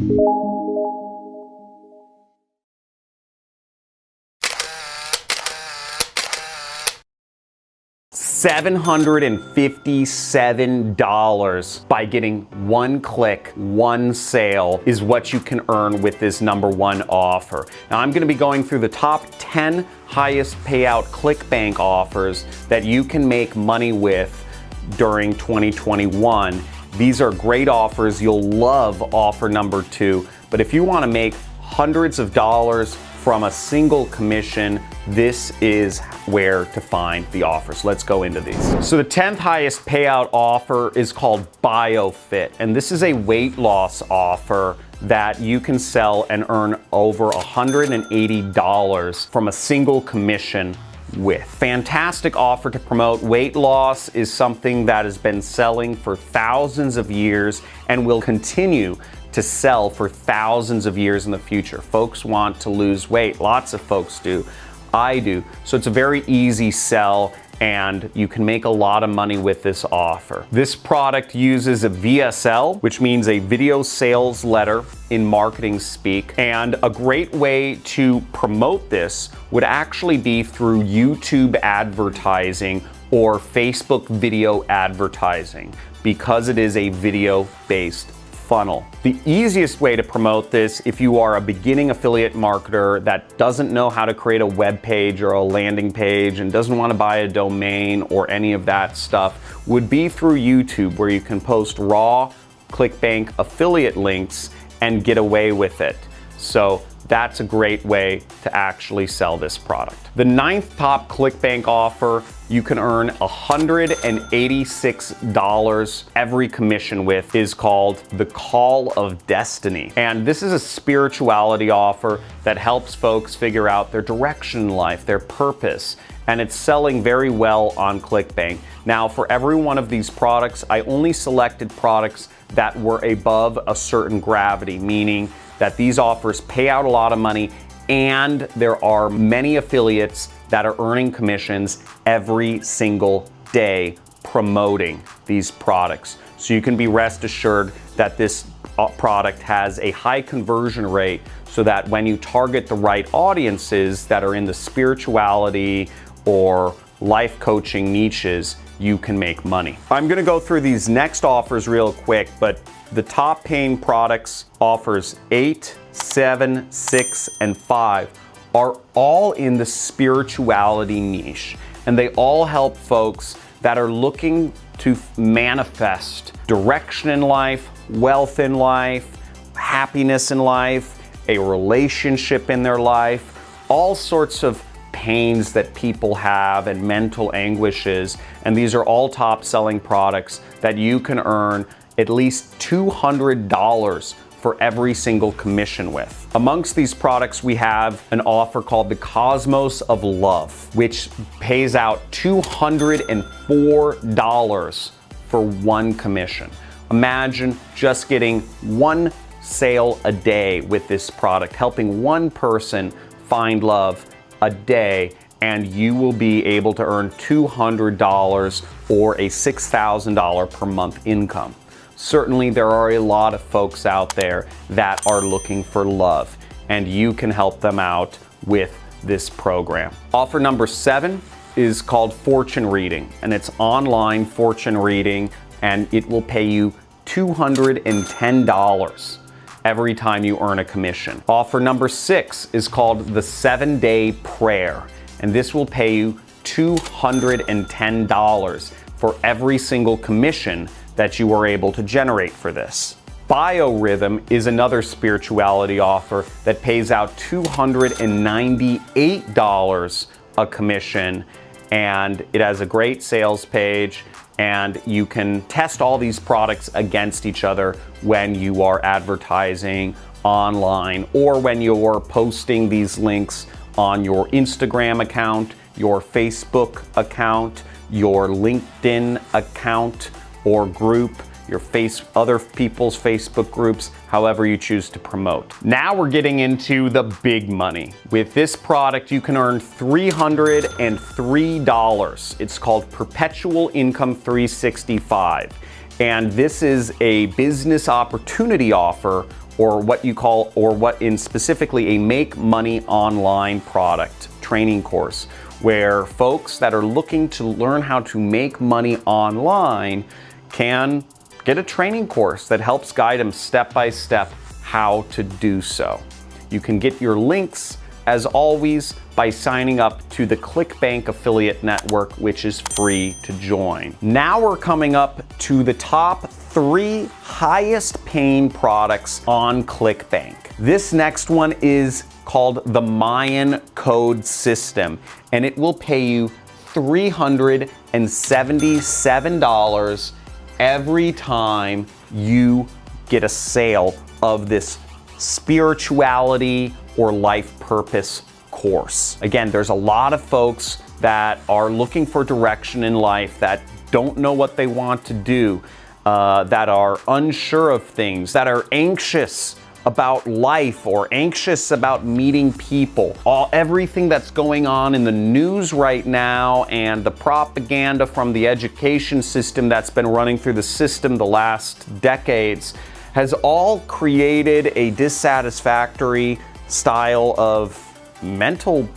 $757 by getting one click, one sale is what you can earn with this #1 offer. Now I'm going to be going through the top 10 highest payout Clickbank offers that you can make money with during 2021. These are great offers. You'll love offer #2, but if you want to make hundreds of dollars from a single commission, this is where to find the offers. Let's go into these. So the 10th highest payout offer is called BioFit, and this is a weight loss offer that you can sell and earn over $180 from a single commission with. Fantastic offer to promote. Weight loss is something that has been selling for thousands of years and will continue to sell for thousands of years in the future. Folks want to lose weight. Lots of folks do. I do. So it's a very easy sell and you can make a lot of money with this offer. This product uses a VSL, which means a video sales letter in marketing speak. And a great way to promote this would actually be through YouTube advertising or Facebook video advertising, because it is a video-based funnel. The easiest way to promote this, if you are a beginning affiliate marketer that doesn't know how to create a web page or a landing page and doesn't want to buy a domain or any of that stuff, would be through YouTube, where you can post raw Clickbank affiliate links and get away with it. So that's a great way to actually sell this product. The 9th top Clickbank offer you can earn $186 every commission with is called the Call of Destiny. And this is a spirituality offer that helps folks figure out their direction in life, their purpose, and it's selling very well on Clickbank. Now, for every one of these products, I only selected products that were above a certain gravity, meaning that these offers pay out a lot of money and there are many affiliates that are earning commissions every single day promoting these products. So you can be rest assured that this product has a high conversion rate, so that when you target the right audiences that are in the spirituality or life coaching niches, you can make money. I'm gonna go through these next offers real quick, but the top paying products, offers 8, 7, 6, and 5, are all in the spirituality niche. And they all help folks that are looking to manifest direction in life, wealth in life, happiness in life, a relationship in their life, all sorts of pains that people have and mental anguishes. And these are all top selling products that you can earn at least $200 for every single commission with. Amongst these products, we have an offer called the Cosmos of Love, which pays out $204 for one commission. Imagine just getting one sale a day with this product, helping one person find love a day, and you will be able to earn $200 or a $6,000 per month income. Certainly there are a lot of folks out there that are looking for love, and you can help them out with this program. Offer #7 is called Fortune Reading, and it's online fortune reading, and it will pay you $210 every time you earn a commission. Offer #6 is called the 7-Day Prayer, and this will pay you $210 for every single commission that you are able to generate for this. Biorhythm is another spirituality offer that pays out $298 a commission, and it has a great sales page, and you can test all these products against each other when you are advertising online or when you're posting these links on your Instagram account, your Facebook account, your LinkedIn account or group, your other people's Facebook groups, however you choose to promote. Now we're getting into the big money. With this product, you can earn $303. It's called Perpetual Income 365. And this is a business opportunity offer or what in specifically a make money online product training course, where folks that are looking to learn how to make money online can get a training course that helps guide them step by step how to do so. You can get your links, as always, by signing up to the Clickbank affiliate network, which is free to join. Now we're coming up to the top 3 highest paying products on Clickbank. This next one is called the Mayan Code System, and it will pay you $377 every time you get a sale of this spirituality or life purpose course. Again, there's a lot of folks that are looking for direction in life, that don't know what they want to do, that are unsure of things, that are anxious about life or anxious about meeting people. Everything that's going on in the news right now and the propaganda from the education system that's been running through the system the last decades has all created a dissatisfactory style of mental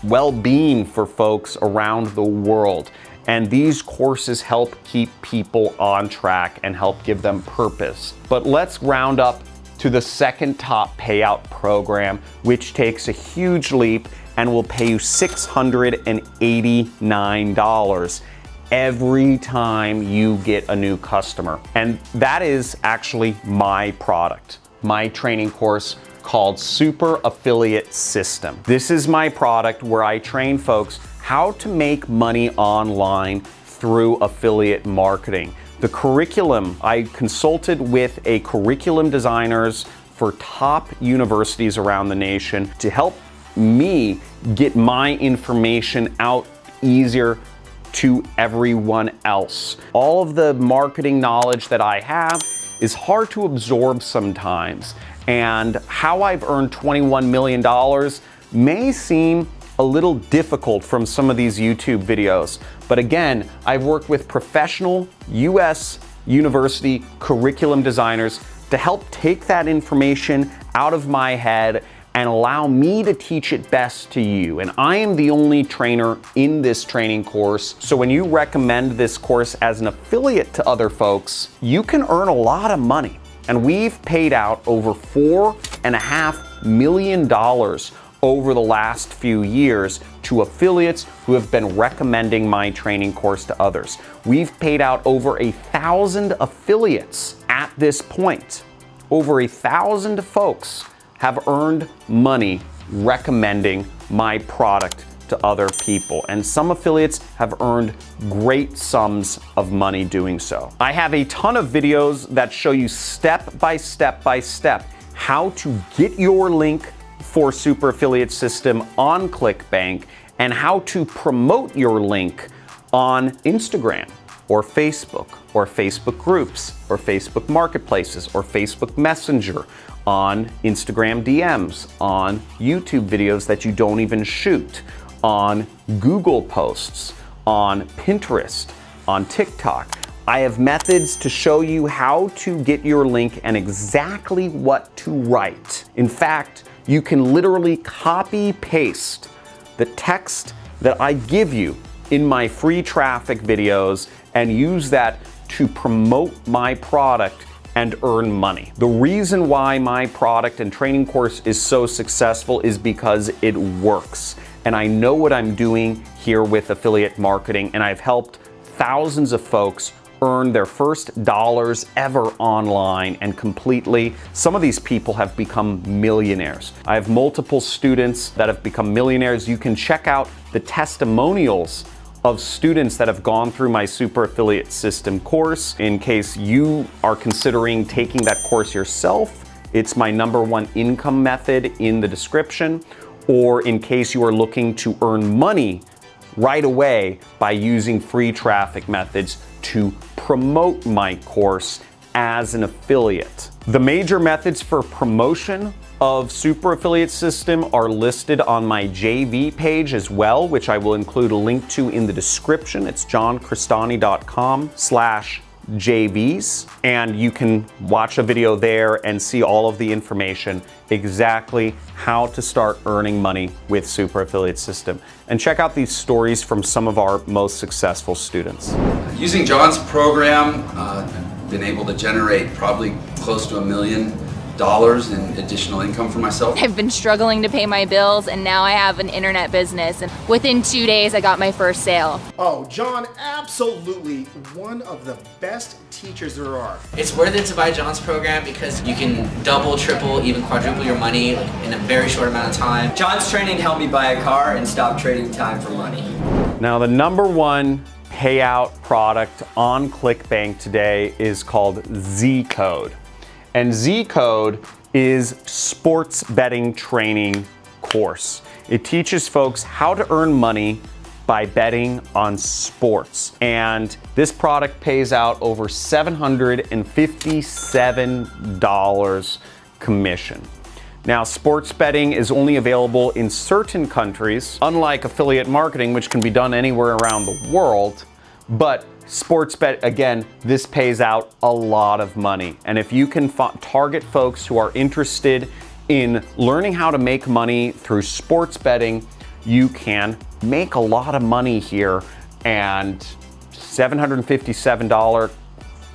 well-being for folks around the world. And these courses help keep people on track and help give them purpose. But let's round up to the second top payout program, which takes a huge leap and will pay you $689 every time you get a new customer. And that is actually my product, my training course called Super Affiliate System. This is my product where I train folks how to make money online through affiliate marketing. The curriculum, I consulted with a curriculum designers for top universities around the nation to help me get my information out easier to everyone else. All of the marketing knowledge that I have is hard to absorb sometimes, and how I've earned $21 million may seem a little difficult from some of these YouTube videos. But again, I've worked with professional US university curriculum designers to help take that information out of my head and allow me to teach it best to you. And I am the only trainer in this training course. So when you recommend this course as an affiliate to other folks, you can earn a lot of money. And we've paid out over $4.5 million over the last few years to affiliates who have been recommending my training course to others. We've paid out over 1,000 affiliates at this point. Over 1,000 folks have earned money recommending my product to other people, and some affiliates have earned great sums of money doing so. I have a ton of videos that show you step by step how to get your link for Super Affiliate System on Clickbank and how to promote your link on Instagram or Facebook groups or Facebook marketplaces or Facebook Messenger, on Instagram DMs, on YouTube videos that you don't even shoot, on Google posts, on Pinterest, on TikTok. I have methods to show you how to get your link and exactly what to write. In fact, you can literally copy paste the text that I give you in my free traffic videos and use that to promote my product and earn money. The reason why my product and training course is so successful is because it works. And I know what I'm doing here with affiliate marketing, and I've helped thousands of folks earn their first dollars ever online, and completely, some of these people have become millionaires. I have multiple students that have become millionaires. You can check out the testimonials of students that have gone through my Super Affiliate System course. In case you are considering taking that course yourself, it's my #1 income method in the description. Or in case you are looking to earn money right away by using free traffic methods to promote my course as an affiliate. The major methods for promotion of Super Affiliate System are listed on my JV page as well, which I will include a link to in the description. It's johncristani.com/JV. JVs, and you can watch a video there and see all of the information exactly how to start earning money with Super Affiliate System. And check out these stories from some of our most successful students. Using John's program, I've been able to generate probably close to $1 million in additional income for myself. I've been struggling to pay my bills, and now I have an internet business, and within 2 days I got my first sale. Oh, John, absolutely one of the best teachers there are. It's worth it to buy John's program because you can double, triple, even quadruple your money in a very short amount of time. John's training helped me buy a car and stop trading time for money. Now, the #1 payout product on Clickbank today is called Z-Code. And Z-Code is sports betting training course. It teaches folks how to earn money by betting on sports. And this product pays out over $757 commission. Now, sports betting is only available in certain countries, unlike affiliate marketing, which can be done anywhere around the world. But sports bet, again, this pays out a lot of money. And if you can target folks who are interested in learning how to make money through sports betting, you can make a lot of money here. And $757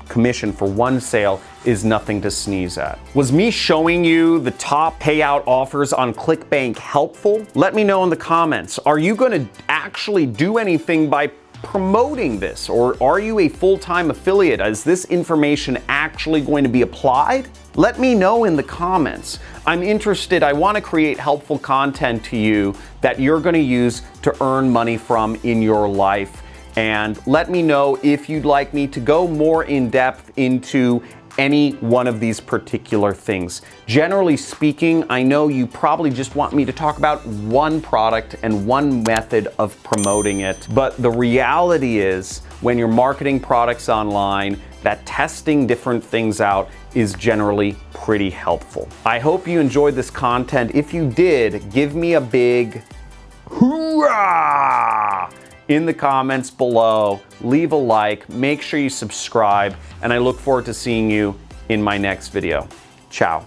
commission for one sale is nothing to sneeze at. Was me showing you the top payout offers on Clickbank helpful? Let me know in the comments. Are you going to actually do anything by promoting this, or are you a full-time affiliate? Is this information actually going to be applied? Let me know in the comments. I'm interested. I want to create helpful content to you that you're going to use to earn money from in your life. And let me know if you'd like me to go more in depth into any one of these particular things. Generally speaking, I know you probably just want me to talk about one product and one method of promoting it. But the reality is, when you're marketing products online, that testing different things out is generally pretty helpful. I hope you enjoyed this content. If you did, give me a big hoorah in the comments below. Leave a like, make sure you subscribe, and I look forward to seeing you in my next video. Ciao.